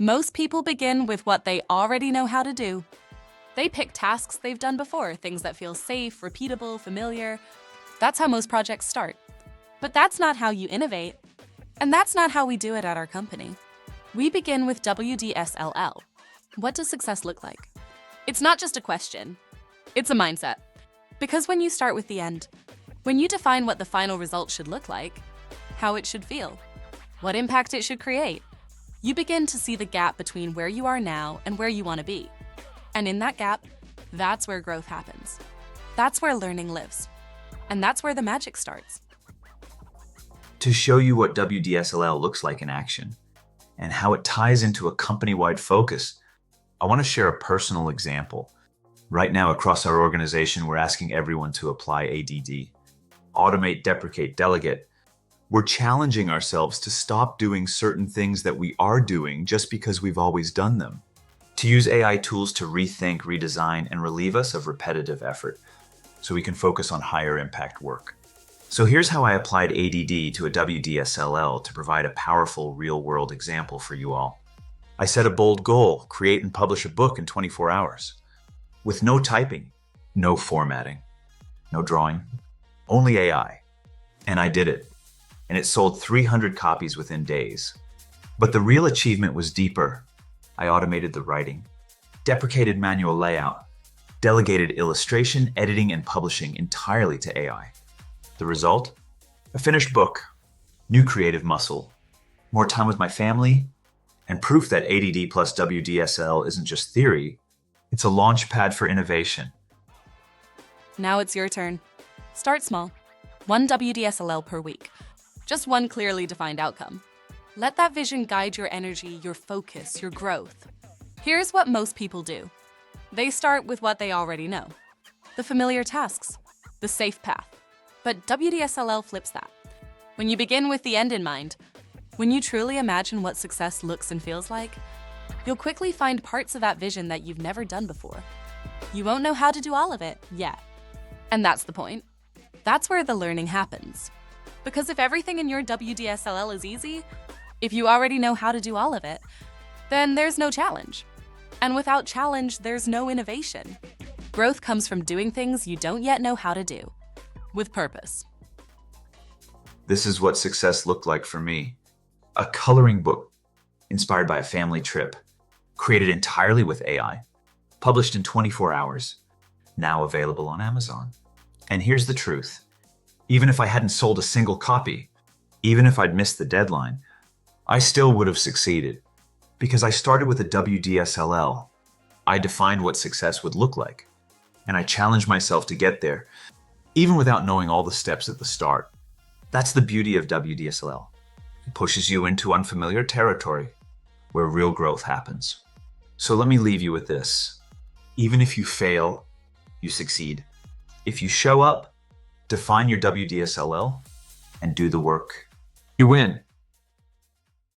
Most people begin with what they already know how to do. They pick tasks they've done before, things that feel safe, repeatable, familiar. That's how most projects start. But that's not how you innovate. And that's not how we do it at our company. We begin with WDSLL. What does success look like? It's not just a question. It's a mindset. Because when you start with the end, when you define what the final result should look like, how it should feel, what impact it should create, you begin to see the gap between where you are now and where you want to be. And in that gap, that's where growth happens. That's where learning lives. And that's where the magic starts. To show you what WDSLL looks like in action and how it ties into a company-wide focus, I want to share a personal example. Right now, across our organization, we're asking everyone to apply ADD. Automate, deprecate, delegate. We're challenging ourselves to stop doing certain things that we are doing just because we've always done them. To use AI tools to rethink, redesign, and relieve us of repetitive effort so we can focus on higher impact work. So here's how I applied ADD to a WDSLL to provide a powerful real-world example for you all. I set a bold goal: create and publish a book in 24 hours. With no typing, no formatting, no drawing, only AI. And I did it. And it sold 300 copies within days. But the real achievement was deeper. I automated the writing, deprecated manual layout, delegated illustration, editing, and publishing entirely to AI. The result? A finished book, new creative muscle, more time with my family, and proof that ADD plus WDSL isn't just theory, it's a launch pad for innovation. Now it's your turn. Start small. 1 WDSLL per week. Just one clearly defined outcome. Let that vision guide your energy, your focus, your growth. Here's what most people do. They start with what they already know. The familiar tasks, the safe path. But WDSLL flips that. When you begin with the end in mind, when you truly imagine what success looks and feels like, you'll quickly find parts of that vision that you've never done before. You won't know how to do all of it yet. And that's the point. That's where the learning happens. Because if everything in your WDSLL is easy, if you already know how to do all of it, then there's no challenge. And without challenge, there's no innovation. Growth comes from doing things you don't yet know how to do, with purpose. This is what success looked like for me. A coloring book inspired by a family trip, created entirely with AI, published in 24 hours, now available on Amazon. And here's the truth. Even if I hadn't sold a single copy, even if I'd missed the deadline, I still would have succeeded because I started with a WDSLL. I defined what success would look like, and I challenged myself to get there, even without knowing all the steps at the start. That's the beauty of WDSLL. It pushes you into unfamiliar territory where real growth happens. So let me leave you with this. Even if you fail, you succeed. If you show up, define your WDSLL, and do the work, you win.